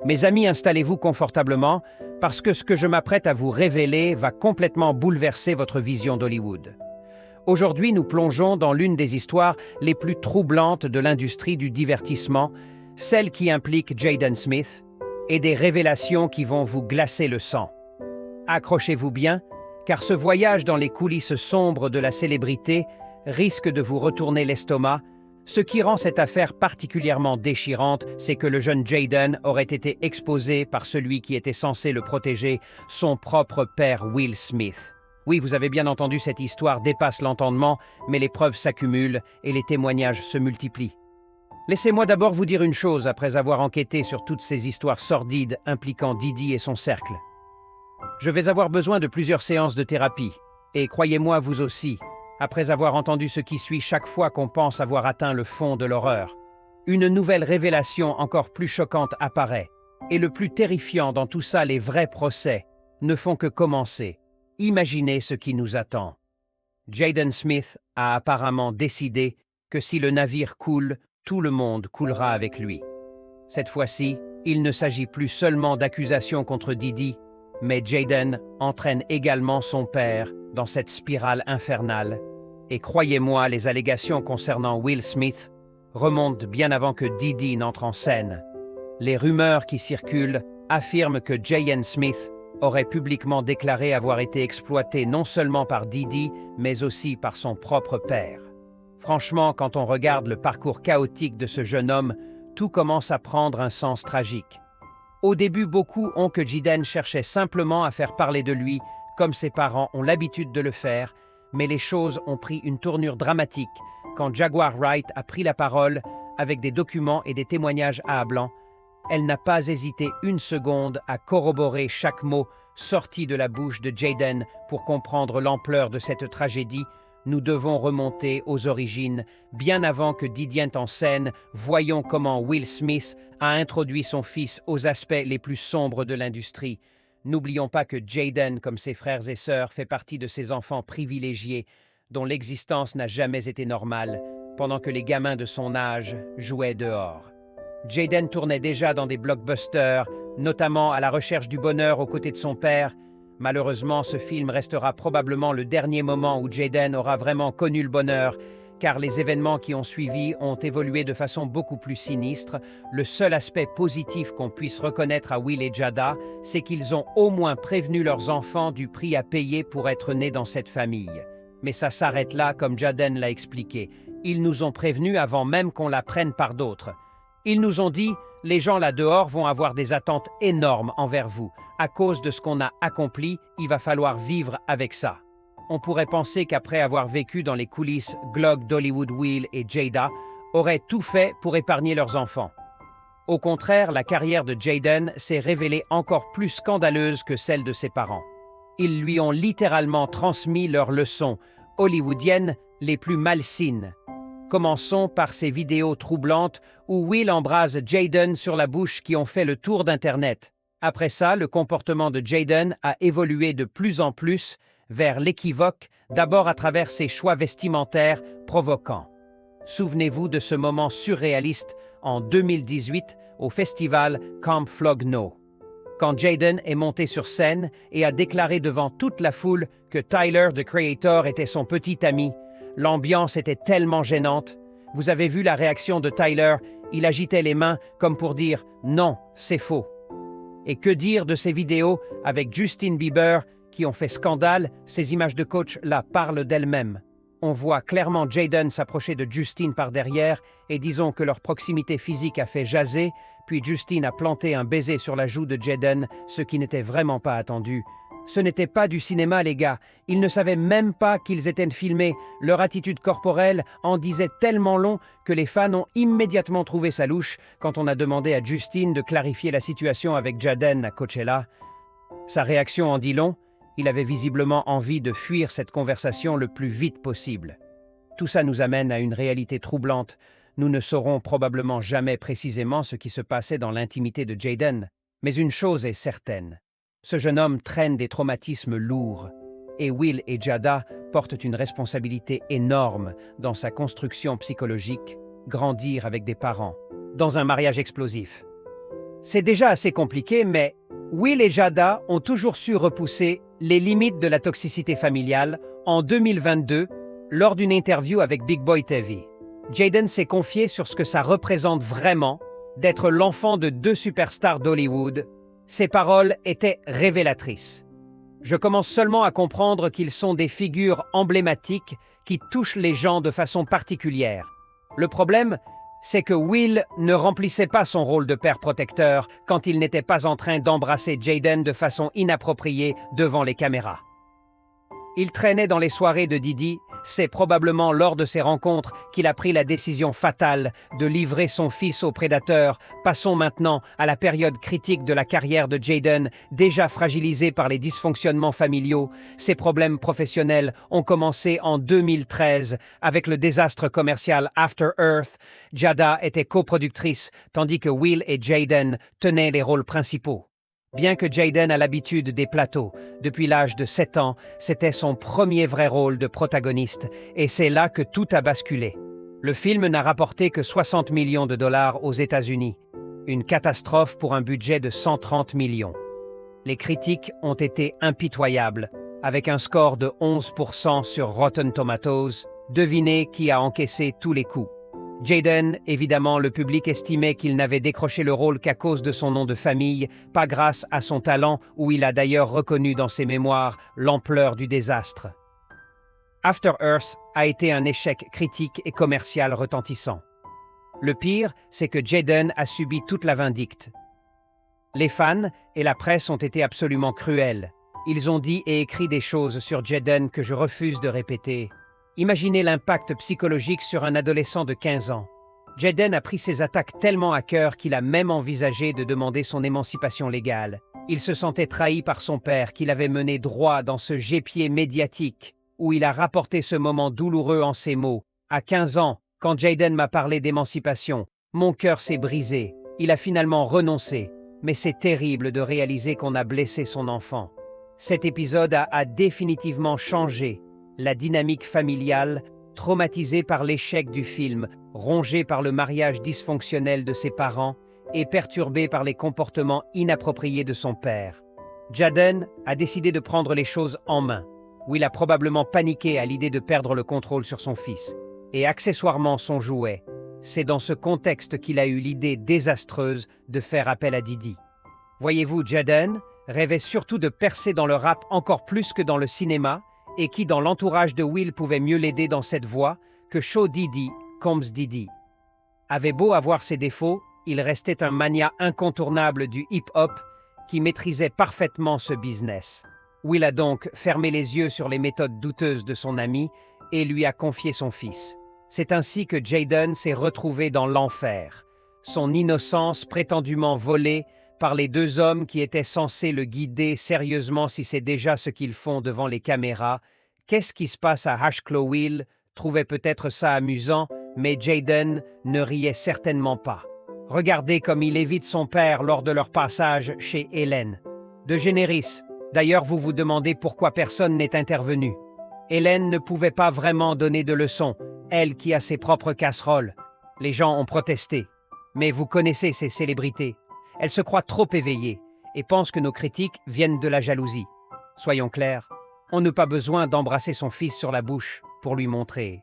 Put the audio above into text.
Mes amis, installez-vous confortablement, parce que ce que je m'apprête à vous révéler va complètement bouleverser votre vision d'Hollywood. Aujourd'hui, nous plongeons dans l'une des histoires les plus troublantes de l'industrie du divertissement, celle qui implique Jaden Smith, et des révélations qui vont vous glacer le sang. Accrochez-vous bien, car ce voyage dans les coulisses sombres de la célébrité risque de vous retourner l'estomac. Ce qui rend cette affaire particulièrement déchirante, c'est que le jeune Jaden aurait été exposé par celui qui était censé le protéger, son propre père Will Smith. Oui, vous avez bien entendu, cette histoire dépasse l'entendement, mais les preuves s'accumulent et les témoignages se multiplient. Laissez-moi d'abord vous dire une chose après avoir enquêté sur toutes ces histoires sordides impliquant Diddy et son cercle. Je vais avoir besoin de plusieurs séances de thérapie, et croyez-moi vous aussi, après avoir entendu ce qui suit chaque fois qu'on pense avoir atteint le fond de l'horreur. Une nouvelle révélation encore plus choquante apparaît, et le plus terrifiant dans tout ça, les vrais procès ne font que commencer. Imaginez ce qui nous attend. Jaden Smith a apparemment décidé que si le navire coule, tout le monde coulera avec lui. Cette fois-ci, il ne s'agit plus seulement d'accusations contre Diddy, mais Jaden entraîne également son père dans cette spirale infernale. Et croyez-moi, les allégations concernant Will Smith remontent bien avant que Diddy n'entre en scène. Les rumeurs qui circulent affirment que Jaden Smith aurait publiquement déclaré avoir été exploité non seulement par Diddy, mais aussi par son propre père. Franchement, quand on regarde le parcours chaotique de ce jeune homme, tout commence à prendre un sens tragique. Au début, beaucoup ont que Jaden cherchait simplement à faire parler de lui, comme ses parents ont l'habitude de le faire, mais les choses ont pris une tournure dramatique quand Jaguar Wright a pris la parole avec des documents et des témoignages à blanc. Elle n'a pas hésité une seconde à corroborer chaque mot sorti de la bouche de Jaden pour comprendre l'ampleur de cette tragédie. Nous devons remonter aux origines. Bien avant que Diddy entre en scène, voyons comment Will Smith a introduit son fils aux aspects les plus sombres de l'industrie. N'oublions pas que Jaden, comme ses frères et sœurs, fait partie de ces enfants privilégiés dont l'existence n'a jamais été normale, pendant que les gamins de son âge jouaient dehors. Jaden tournait déjà dans des blockbusters, notamment à la recherche du bonheur aux côtés de son père. Malheureusement, ce film restera probablement le dernier moment où Jaden aura vraiment connu le bonheur, car les événements qui ont suivi ont évolué de façon beaucoup plus sinistre. Le seul aspect positif qu'on puisse reconnaître à Will et Jada, c'est qu'ils ont au moins prévenu leurs enfants du prix à payer pour être nés dans cette famille. Mais ça s'arrête là, comme Jaden l'a expliqué. Ils nous ont prévenus avant même qu'on la prenne par d'autres. Ils nous ont dit « Les gens là dehors vont avoir des attentes énormes envers vous. À cause de ce qu'on a accompli, il va falloir vivre avec ça. » On pourrait penser qu'après avoir vécu dans les coulisses, Glog d'Hollywood, Will et Jada auraient tout fait pour épargner leurs enfants. Au contraire, la carrière de Jaden s'est révélée encore plus scandaleuse que celle de ses parents. Ils lui ont littéralement transmis leurs leçons hollywoodiennes les plus malsaines. Commençons par ces vidéos troublantes où Will embrase Jaden sur la bouche qui ont fait le tour d'Internet. Après ça, le comportement de Jaden a évolué de plus en plus vers l'équivoque, d'abord à travers ses choix vestimentaires provoquants. Souvenez-vous de ce moment surréaliste en 2018 au festival Camp Flog Gno, quand Jaden est monté sur scène et a déclaré devant toute la foule que Tyler, the Creator, était son petit ami. L'ambiance était tellement gênante. Vous avez vu la réaction de Tyler, il agitait les mains comme pour dire « Non, c'est faux ». Et que dire de ces vidéos avec Justin Bieber qui ont fait scandale? Ces images de coach-là parlent d'elles-mêmes. On voit clairement Jaden s'approcher de Justin par derrière et disons que leur proximité physique a fait jaser, puis Justin a planté un baiser sur la joue de Jaden, ce qui n'était vraiment pas attendu. Ce n'était pas du cinéma, les gars. Ils ne savaient même pas qu'ils étaient filmés. Leur attitude corporelle en disait tellement long que les fans ont immédiatement trouvé ça louche quand on a demandé à Justin de clarifier la situation avec Jaden à Coachella. Sa réaction en dit long. Il avait visiblement envie de fuir cette conversation le plus vite possible. Tout ça nous amène à une réalité troublante. Nous ne saurons probablement jamais précisément ce qui se passait dans l'intimité de Jaden. Mais une chose est certaine. Ce jeune homme traîne des traumatismes lourds, et Will et Jada portent une responsabilité énorme dans sa construction psychologique, grandir avec des parents, dans un mariage explosif. C'est déjà assez compliqué, mais Will et Jada ont toujours su repousser les limites de la toxicité familiale. En 2022, lors d'une interview avec Big Boy TV, Jaden s'est confié sur ce que ça représente vraiment d'être l'enfant de deux superstars d'Hollywood. Ses paroles étaient révélatrices. Je commence seulement à comprendre qu'ils sont des figures emblématiques qui touchent les gens de façon particulière. Le problème, c'est que Will ne remplissait pas son rôle de père protecteur quand il n'était pas en train d'embrasser Jaden de façon inappropriée devant les caméras. Il traînait dans les soirées de Didi. C'est probablement lors de ces rencontres qu'il a pris la décision fatale de livrer son fils aux prédateurs. Passons maintenant à la période critique de la carrière de Jaden, déjà fragilisée par les dysfonctionnements familiaux. Ses problèmes professionnels ont commencé en 2013 avec le désastre commercial After Earth. Jada était coproductrice, tandis que Will et Jaden tenaient les rôles principaux. Bien que Jaden a l'habitude des plateaux, depuis l'âge de 7 ans, c'était son premier vrai rôle de protagoniste, et c'est là que tout a basculé. Le film n'a rapporté que 60 millions de dollars aux États-Unis, une catastrophe pour un budget de 130 millions. Les critiques ont été impitoyables, avec un score de 11% sur Rotten Tomatoes. Devinez qui a encaissé tous les coups. Jaden, évidemment, le public estimait qu'il n'avait décroché le rôle qu'à cause de son nom de famille, pas grâce à son talent, où il a d'ailleurs reconnu dans ses mémoires l'ampleur du désastre. After Earth a été un échec critique et commercial retentissant. Le pire, c'est que Jaden a subi toute la vindicte. Les fans et la presse ont été absolument cruels. Ils ont dit et écrit des choses sur Jaden que je refuse de répéter. Imaginez l'impact psychologique sur un adolescent de 15 ans. Jaden a pris ses attaques tellement à cœur qu'il a même envisagé de demander son émancipation légale. Il se sentait trahi par son père qu'il avait mené droit dans ce gépier médiatique où il a rapporté ce moment douloureux en ces mots. À 15 ans, quand Jaden m'a parlé d'émancipation, mon cœur s'est brisé. Il a finalement renoncé. Mais c'est terrible de réaliser qu'on a blessé son enfant. Cet épisode a définitivement changé la dynamique familiale, traumatisée par l'échec du film, rongée par le mariage dysfonctionnel de ses parents et perturbée par les comportements inappropriés de son père. Jaden a décidé de prendre les choses en main. Will a probablement paniqué à l'idée de perdre le contrôle sur son fils, et accessoirement son jouet. C'est dans ce contexte qu'il a eu l'idée désastreuse de faire appel à Didi. Voyez-vous, Jaden rêvait surtout de percer dans le rap encore plus que dans le cinéma, et qui dans l'entourage de Will pouvait mieux l'aider dans cette voie que Show Didi, Combs Didi. Avait beau avoir ses défauts, il restait un mania incontournable du hip-hop qui maîtrisait parfaitement ce business. Will a donc fermé les yeux sur les méthodes douteuses de son ami et lui a confié son fils. C'est ainsi que Jaden s'est retrouvé dans l'enfer, son innocence prétendument volée par les deux hommes qui étaient censés le guider sérieusement si c'est déjà ce qu'ils font devant les caméras. Qu'est-ce qui se passe à Ashclaw? Will trouvait peut-être ça amusant, mais Jaden ne riait certainement pas. Regardez comme il évite son père lors de leur passage chez Hélène. De Généris. D'ailleurs, vous vous demandez pourquoi personne n'est intervenu. Hélène ne pouvait pas vraiment donner de leçons, elle qui a ses propres casseroles. Les gens ont protesté. Mais vous connaissez ces célébrités. Elles se croient trop éveillées et pensent que nos critiques viennent de la jalousie. Soyons clairs, on n'a pas besoin d'embrasser son fils sur la bouche pour lui montrer